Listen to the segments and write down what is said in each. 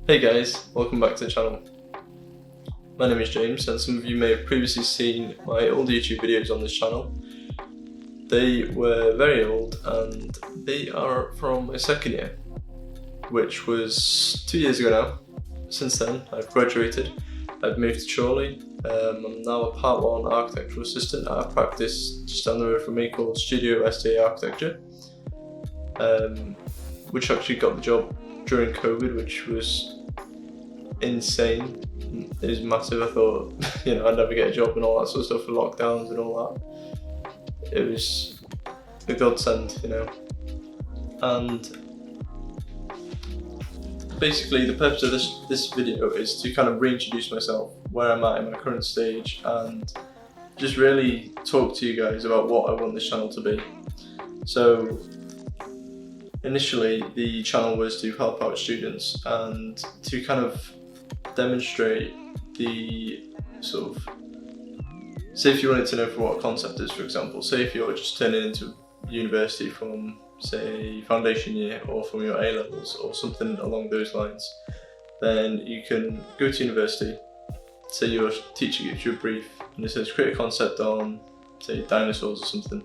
Hey guys, welcome back to the channel. My name is James and some of you may have previously seen my old YouTube videos on this channel. They were very old and they are from my second year, which was 2 years ago now. Since then I've graduated, I've moved to Chorley. I'm now a Part 1 architectural assistant at a practice just down the road from me called Studio SDA Architecture, which actually got the job during COVID, which was insane. It was massive. I thought, I'd never get a job and all that sort of stuff for lockdowns and all that. It was a godsend, And basically the purpose of this video is to kind of reintroduce myself, where I'm at in my current stage, and just really talk to you guys about what I want this channel to be. So initially the channel was to help out students and to kind of demonstrate the sort of, say if you wanted to know for what a concept is, for example, say if you're just turning into university from say foundation year or from your A-levels or something along those lines, then you can go to university, say your teacher gives you a brief and it says create a concept on say dinosaurs or something.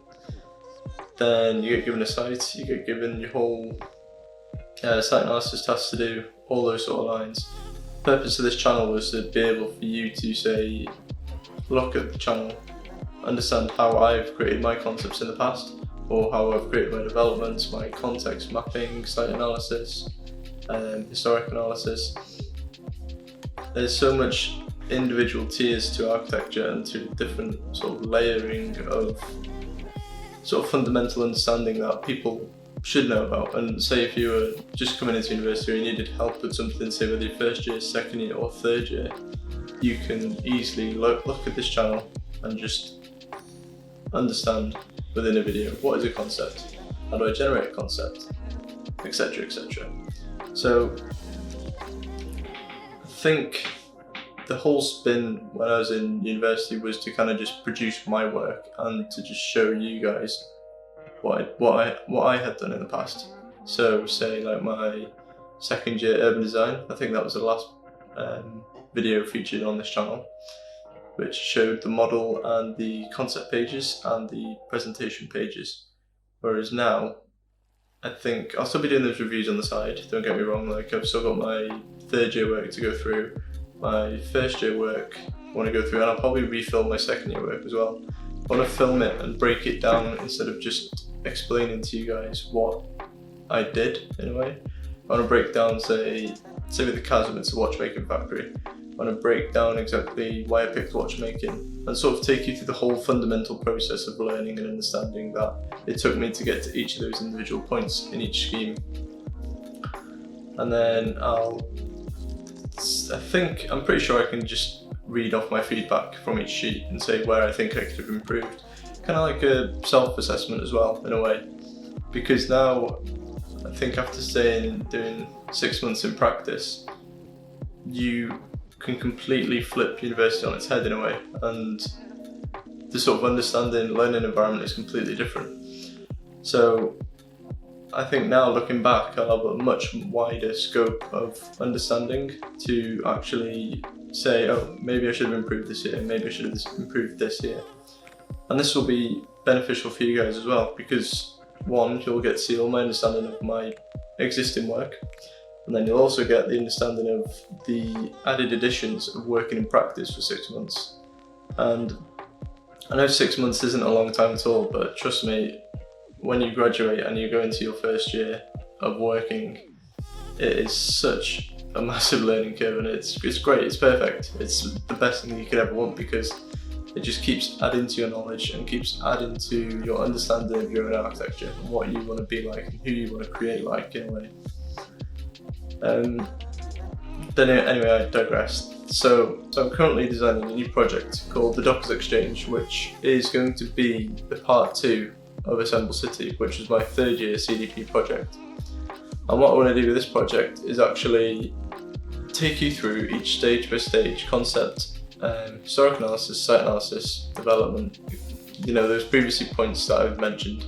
Then you get given a site, you get given your whole site analysis tasks to do, all those sort of lines. The purpose of this channel was to be able for you to say, look at the channel, understand how I've created my concepts in the past, or how I've created my developments, my context mapping, site analysis, historic analysis. There's so much individual tiers to architecture and to different sort of layering of sort of fundamental understanding that people should know about. And say if you were just coming into university or you needed help with something, say whether your first year, second year or third year, you can easily look at this channel and just understand within a video, what is a concept, how do I generate a concept, etc, etc. So I think the whole spin when I was in university was to kind of just produce my work and to just show you guys what I had done in the past. So say like my second year urban design, I think that was the last video featured on this channel, which showed the model and the concept pages and the presentation pages. Whereas now, I think I'll still be doing those reviews on the side, don't get me wrong, like I've still got my third year work to go through, my first year work I want to go through, and I'll probably refilm my second year work as well. I want to film it and break it down instead of just explaining to you guys what I did in a way. I want to break down, say with the Chasm, it's a watchmaking factory. I want to break down exactly why I picked watchmaking and sort of take you through the whole fundamental process of learning and understanding that it took me to get to each of those individual points in each scheme. And then I'm pretty sure I can just read off my feedback from each sheet and say where I think I could have improved. Kind of like a self-assessment as well, in a way. Because now, I think after doing 6 months in practice, you can completely flip university on its head in a way, and the sort of understanding, learning environment is completely different. So I think now looking back, I'll have a much wider scope of understanding to actually say, oh, maybe I should have improved this here, maybe I should have improved this here. And this will be beneficial for you guys as well, because one, you'll get to see all my understanding of my existing work, and then you'll also get the understanding of the added additions of working in practice for 6 months. And I know 6 months isn't a long time at all, but trust me, when you graduate and you go into your first year of working, it is such a massive learning curve, and it's great, it's perfect. It's the best thing you could ever want, because it just keeps adding to your knowledge and keeps adding to your understanding of your own architecture and what you want to be like and who you want to create like in a way. Anyway, I digress. So I'm currently designing a new project called the Dockers Exchange, which is going to be the part 2 of Assemble City, which is my third year CDP project. And what I want to do with this project is actually take you through each stage by stage concept, historic analysis, site analysis, development, those previously points that I've mentioned,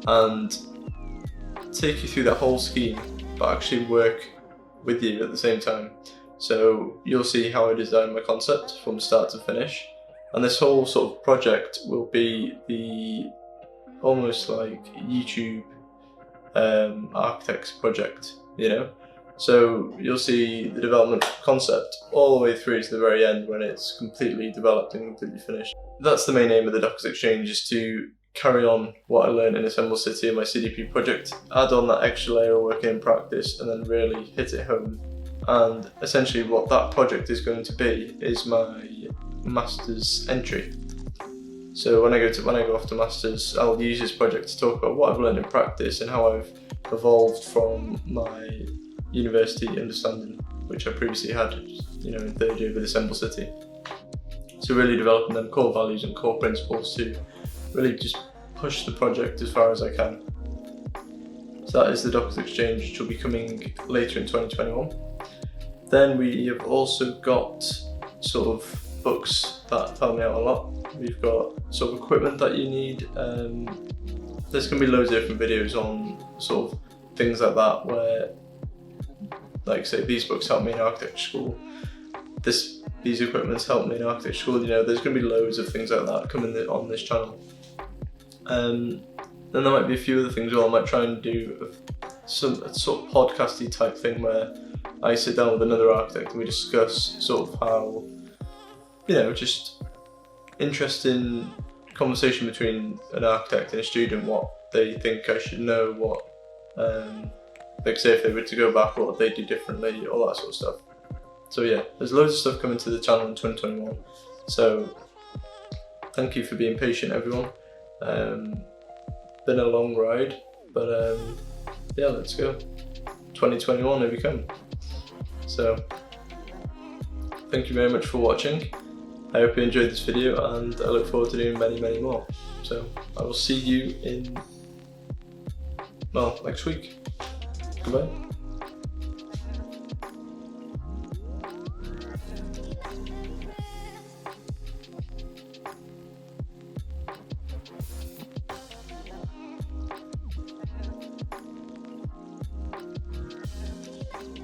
and take you through that whole scheme, but actually work with you at the same time. So you'll see how I design my concept from start to finish, and this whole sort of project will be the almost like YouTube architect's project, you know. So you'll see the development concept all the way through to the very end when it's completely developed and completely finished. That's the main aim of the Dockers Exchange, is to carry on what I learned in Assemble City and my CDP project, add on that extra layer of working in practice, and then really hit it home. And essentially what that project is going to be is my master's entry. So when I go off to masters, I'll use this project to talk about what I've learned in practice and how I've evolved from my university understanding, which I previously had, you know, in third year with Assemble City. So really developing them core values and core principles to really just push the project as far as I can. So that is the Dockers Exchange, which will be coming later in 2021. Then we have also got sort of books that help me out a lot. We've got sort of equipment that you need. There's going to be loads of different videos on sort of things like that, where, like say, these books help me in architecture school. These equipments help me in architecture school. You know, there's going to be loads of things like that coming on this channel. Then there might be a few other things. Well, I might try and do a sort of podcasty type thing where I sit down with another architect and we discuss sort of how, you know, just interesting conversation between an architect and a student, what they think I should know, what, like say if they were to go back, what they do differently, all that sort of stuff. So yeah, there's loads of stuff coming to the channel in 2021. So thank you for being patient, everyone. Been a long ride, but yeah, let's go. 2021, here we come. So thank you very much for watching. I hope you enjoyed this video, and I look forward to doing many, many more. So I will see you in, well, next week. Goodbye.